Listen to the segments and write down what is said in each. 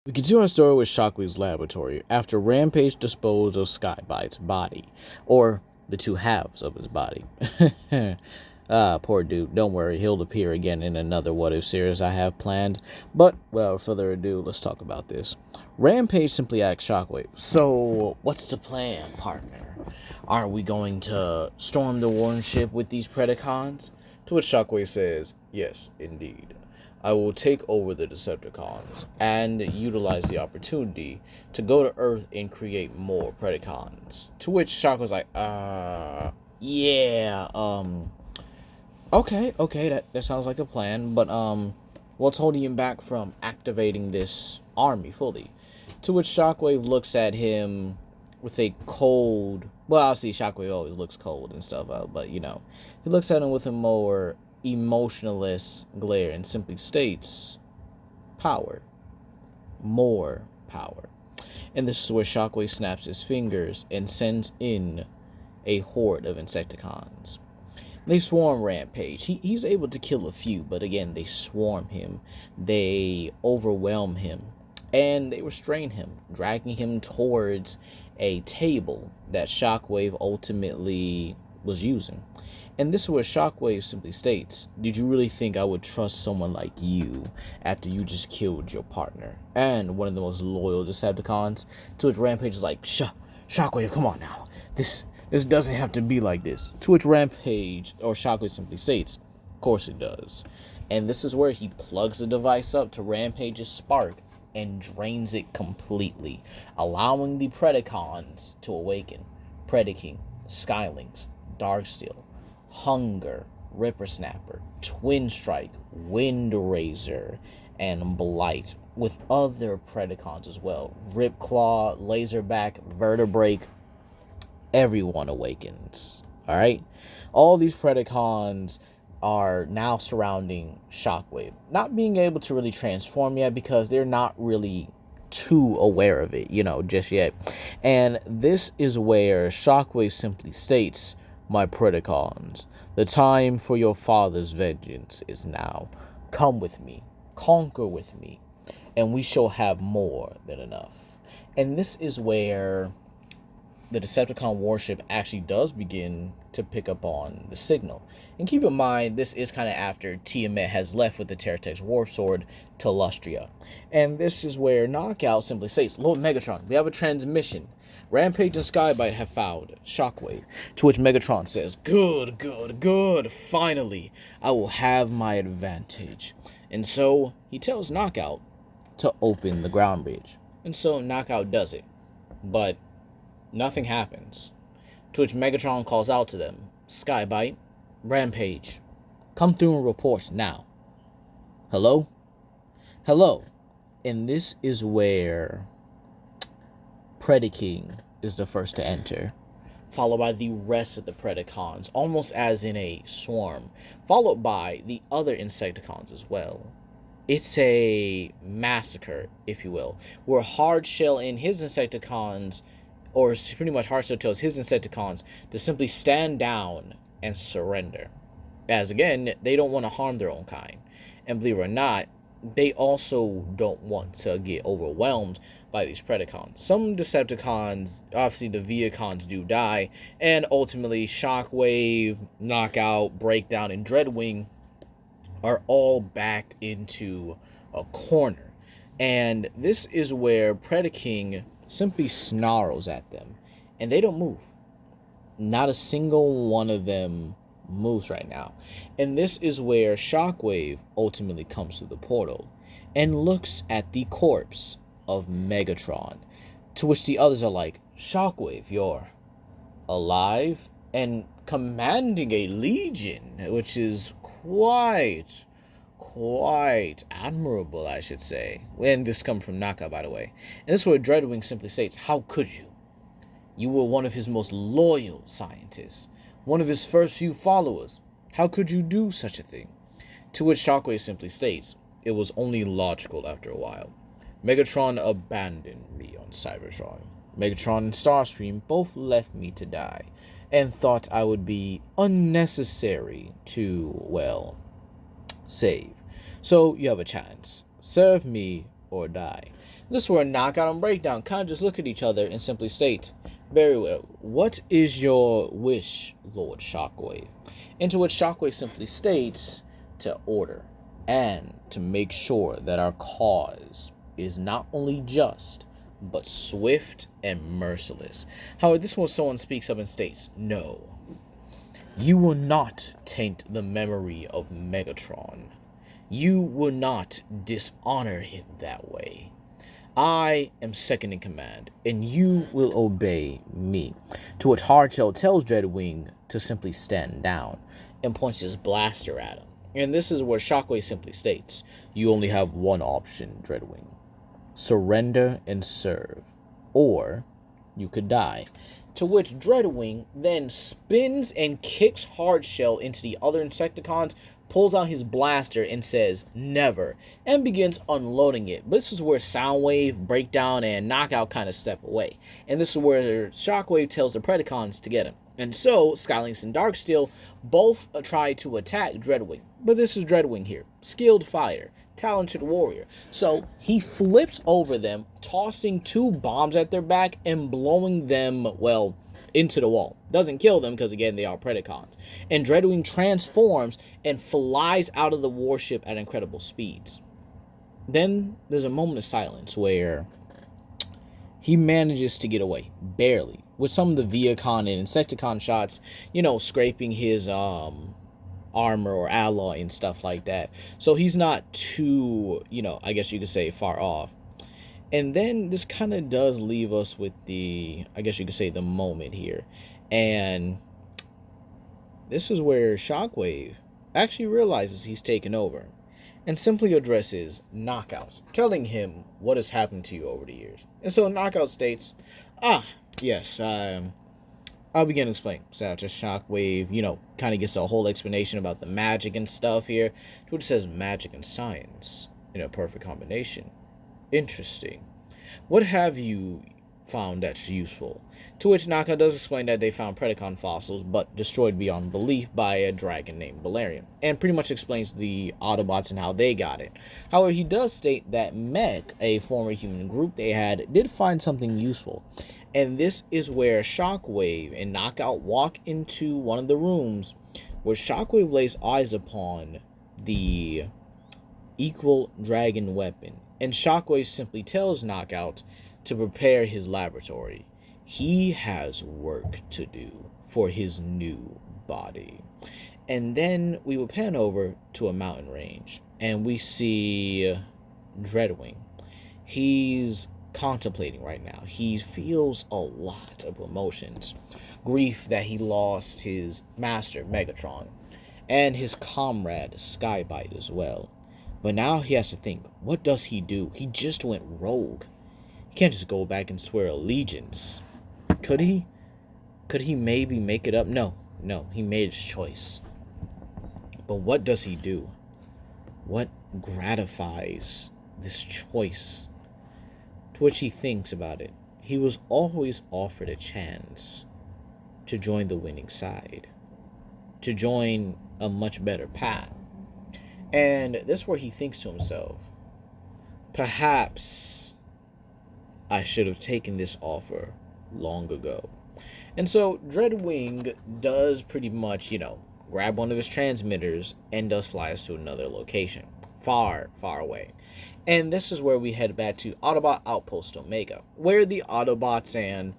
We continue our story with Shockwave's laboratory after Rampage disposed of Skybite's body, or the two halves of his body. Poor dude. Don't worry, he'll appear again in another What If series I have planned. But, without further ado, let's talk about this. Rampage simply asks Shockwave, "So, what's the plan, partner? Aren't we going to storm the warren ship with these Predacons?" To which Shockwave says, "Yes, indeed. I will take over the Decepticons and utilize the opportunity to go to Earth and create more Predacons." To which Shockwave's like, yeah, okay, that sounds like a plan, but what's holding him back from activating this army fully?" To which Shockwave looks at him with a cold, well, obviously Shockwave always looks cold and stuff, but he looks at him with a more emotionless glare and simply states, "Power, more power." And this is where Shockwave snaps his fingers and sends in a horde of Insecticons. They swarm Rampage. He's able to kill a few, but again, they swarm him. They overwhelm him. And they restrain him, dragging him towards a table that Shockwave ultimately was using. And this is where Shockwave simply states, "Did you really think I would trust someone like you after you just killed your partner and one of the most loyal Decepticons?" To which Rampage is like, Shockwave, come on now. This doesn't have to be like this." To which Rampage, or Shockwave, simply states, "Of course it does." And this is where he plugs the device up to Rampage's spark and drains it completely, allowing the Predacons to awaken. Predaking, Skylings, Darksteel, Hunger, Rippersnapper, Twin Strike, Windraiser, and Blight, with other Predacons as well. Ripclaw, Laserback, Vertebrake, everyone awakens. Alright? All these Predacons are now surrounding Shockwave, not being able to really transform yet because they're not really too aware of it, just yet. And this is where Shockwave simply states, "My Predacons, the time for your father's vengeance is now. Come with me, conquer with me, and we shall have more than enough." And this is where the Decepticon warship actually does begin to pick up on the signal. And keep in mind, this is kind of after Tiamat has left with the Terratech's Warp Sword to Lustria. And this is where Knockout simply states, "Lord Megatron, we have a transmission. Rampage and Skybite have found Shockwave." To which Megatron says, Good. Finally, I will have my advantage." And so he tells Knockout to open the ground bridge. And so Knockout does it. But nothing happens. To which Megatron calls out to them, "Skybite, Rampage, come through and report now. Hello? Hello." And this is where Predaking is the first to enter, followed by the rest of the Predacons, almost as in a swarm, followed by the other Insecticons as well. It's a massacre, if you will, where Hardshell and his Insecticons, or pretty much Hardshell tells his Insecticons to simply stand down and surrender. As again, they don't want to harm their own kind. And believe it or not, they also don't want to get overwhelmed by these Predacons. Some Decepticons, obviously the Viacons, do die, and ultimately Shockwave, Knockout, Breakdown, and Dreadwing are all backed into a corner. And this is where Predaking simply snarls at them, and they don't move. Not a single one of them moves right now. And this is where Shockwave ultimately comes to the portal and looks at the corpse of Megatron. To which the others are like, "Shockwave, you're alive and commanding a legion," which is quite admirable, I should say. And this comes from Naka, by the way. And this is where Dreadwing simply states, "How could you? You were one of his most loyal scientists, one of his first few followers. How could you do such a thing?" To which Shockwave simply states, "It was only logical after a while. Megatron abandoned me on Cybertron. Megatron and Starscream both left me to die, and thought I would be unnecessary to, well, save. So you have a chance. Serve me or die." This is where Knockout and Breakdown kind of just look at each other and simply state, very well, what is your wish, Lord Shockwave? Into which Shockwave simply states, to order and to make sure that our cause is not only just, but swift and merciless. However, this one someone speaks up and states, no, you will not taint the memory of Megatron. You will not dishonor him that way. I am second in command, and you will obey me. To which Hardshell tells Dreadwing to simply stand down and points his blaster at him. And this is where Shockwave simply states, you only have one option, Dreadwing. Surrender and serve, or you could die. To which Dreadwing then spins and kicks Hardshell into the other Insecticons, pulls out his blaster and says, never, and begins unloading it. But this is where Soundwave, Breakdown, and Knockout kind of step away. And this is where Shockwave tells the Predacons to get him. And so, Skylynx and Darksteel both try to attack Dreadwing. But this is Dreadwing here. Skilled fighter. Talented warrior. So, he flips over them, tossing 2 bombs at their back and blowing them, well, into the wall. Doesn't kill them because, again, they are Predacons. And Dreadwing transforms and flies out of the warship at incredible speeds. Then there's a moment of silence where he manages to get away, barely, with some of the Viacon and Insecticon shots, scraping his armor or alloy and stuff like that. So he's not too, I guess you could say, far off. And then this kind of does leave us with the, I guess you could say, the moment here. And this is where Shockwave actually realizes he's taken over and simply addresses Knockout, telling him what has happened to you over the years. And so Knockout states, yes, I'll begin to explain. So after Shockwave, kind of gets a whole explanation about the magic and stuff here, to which says magic and science in a perfect combination. Interesting. What have you found that's useful? To which Knockout does explain that they found Predacon fossils, but destroyed beyond belief by a dragon named Valerian, and pretty much explains the Autobots and how they got it. However, he does state that Mech, a former human group they had, did find something useful. And this is where Shockwave and Knockout walk into one of the rooms where Shockwave lays eyes upon the equal dragon weapon. And Shockwave simply tells Knockout to prepare his laboratory. He has work to do for his new body. And then we will pan over to a mountain range, and we see Dreadwing. He's contemplating right now. He feels a lot of emotions. Grief that he lost his master, Megatron, and his comrade, Skybite, as well. But now he has to think, what does he do? He just went rogue. He can't just go back and swear allegiance. Could he? Could he maybe make it up? No, he made his choice. But what does he do? What gratifies this choice? To which he thinks about it. He was always offered a chance to join the winning side, to join a much better path. And this is where he thinks to himself, perhaps I should have taken this offer long ago. And so Dreadwing does pretty much, grab one of his transmitters and does fly us to another location, far, far away. And this is where we head back to Autobot Outpost Omega, where the Autobots and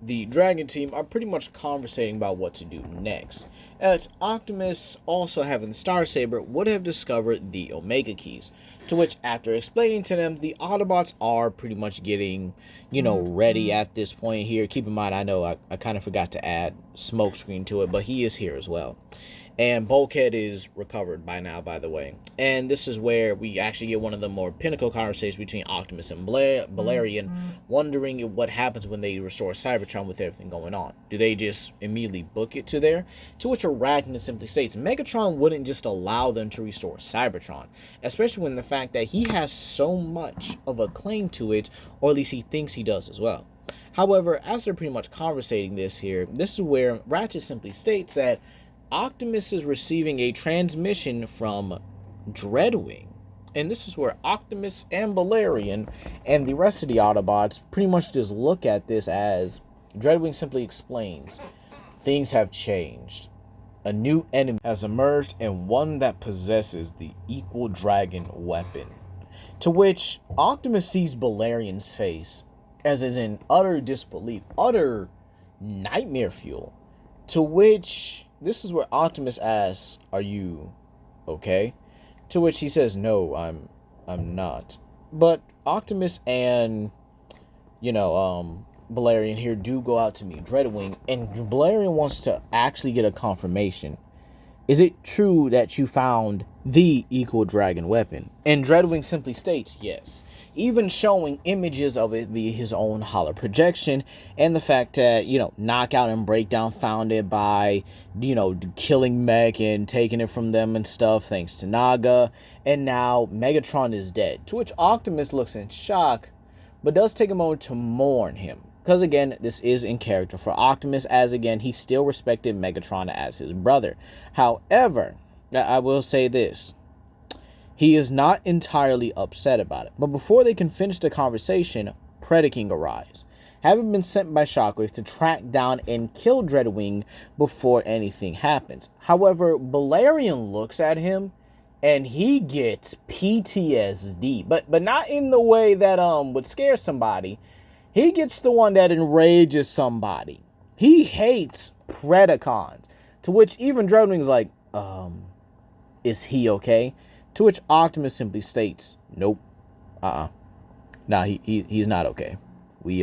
the Dragon team are pretty much conversating about what to do next, as Optimus, also having the Star Saber, would have discovered the Omega Keys, to which, after explaining to them, the Autobots are pretty much getting, ready at this point here. Keep in mind, I know I kind of forgot to add Smokescreen to it, but he is here as well. And Bulkhead is recovered by now, by the way. And this is where we actually get one of the more pinnacle conversations between Optimus and Valerian, wondering what happens when they restore Cybertron with everything going on. Do they just immediately book it to there? To which Arachnid simply states, Megatron wouldn't just allow them to restore Cybertron, especially when the fact that he has so much of a claim to it, or at least he thinks he does as well. However, as they're pretty much conversating this here, this is where Ratchet simply states that Optimus is receiving a transmission from Dreadwing And this is where Optimus and Valerian and the rest of the Autobots pretty much just look at this as Dreadwing simply explains things have changed. A new enemy has emerged, and one that possesses the Equal Dragon weapon. To which Optimus sees Valerian's face as is in utter disbelief, utter nightmare fuel. To which this is where Optimus asks, "Are you okay?" To which he says, "No, I'm not." But Optimus and Valerian here do go out to meet Dreadwing, and Valerian wants to actually get a confirmation. Is it true that you found the Equal Dragon weapon? And Dreadwing simply states yes, even showing images of it via his own hollow projection, and the fact that, Knockout and Breakdown found it by, killing Mech and taking it from them and stuff, thanks to Naga, and now Megatron is dead. To which Optimus looks in shock, but does take a moment to mourn him. Because again, this is in character for Optimus, as again, he still respected Megatron as his brother. However, I will say this. He is not entirely upset about it. But before they can finish the conversation, Predaking arrives, having been sent by Shockwave to track down and kill Dreadwing before anything happens. However, Valerian looks at him and he gets PTSD, but not in the way that would scare somebody. He gets the one that enrages somebody. He hates Predacons. To which even Dreadwing's like, is he okay? To which Optimus simply states, nope. Nah, he's not okay. We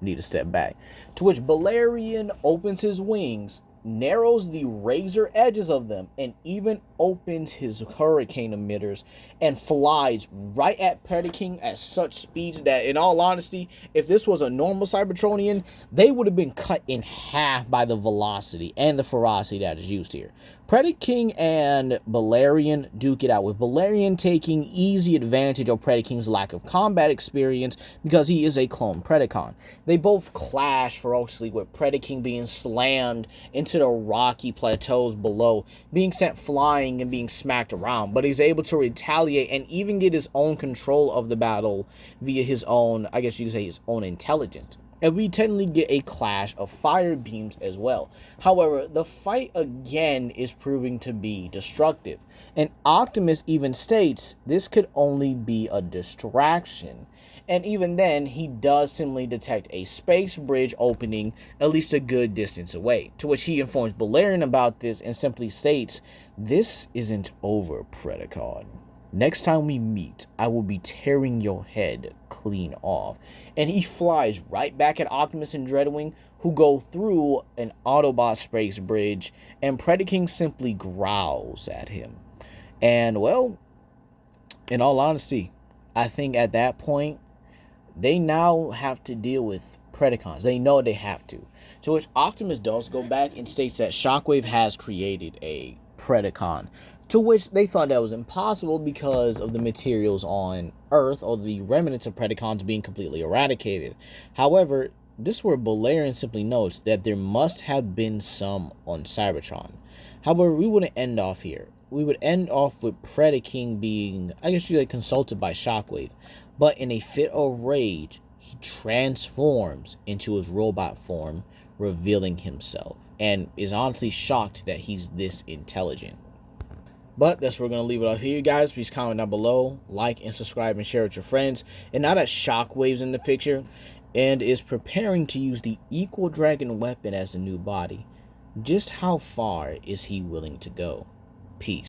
need to step back. To which Valerian opens his wings, narrows the razor edges of them, and even opens his hurricane emitters and flies right at Predaking at such speed that, in all honesty, if this was a normal Cybertronian, they would have been cut in half by the velocity and the ferocity that is used here. Predaking and Valerian duke it out, with Valerian taking easy advantage of Predaking's lack of combat experience because he is a clone Predacon. They both clash ferociously, with Predaking being slammed into the rocky plateaus below, being sent flying and being smacked around, but he's able to retaliate and even get his own control of the battle via his own, I guess you could say, his own intelligence. And we technically get a clash of fire beams as well. However, the fight again is proving to be destructive. And Optimus even states this could only be a distraction. And even then, he does simply detect a space bridge opening at least a good distance away. To which he informs Valerian about this and simply states, "This isn't over, Predacon. Next time we meet, I will be tearing your head clean off." And he flies right back at Optimus and Dreadwing, who go through an Autobot space bridge, and Predaking simply growls at him. And, well, in all honesty, I think at that point, they now have to deal with Predacons. They know they have to. To which Optimus does go back and states that Shockwave has created a Predacon, to which they thought that was impossible because of the materials on Earth, or the remnants of Predacons being completely eradicated. However, this is where Valerian simply notes that there must have been some on Cybertron. However, we wouldn't end off here. We would end off with Predaking being, I guess you say, consulted by Shockwave. But in a fit of rage, he transforms into his robot form, revealing himself, and is honestly shocked that he's this intelligent. But that's where we're going to leave it off here, guys. Please comment down below, like and subscribe and share with your friends. And now that Shockwave's in the picture and is preparing to use the Equal Dragon weapon as a new body, just how far is he willing to go? Peace.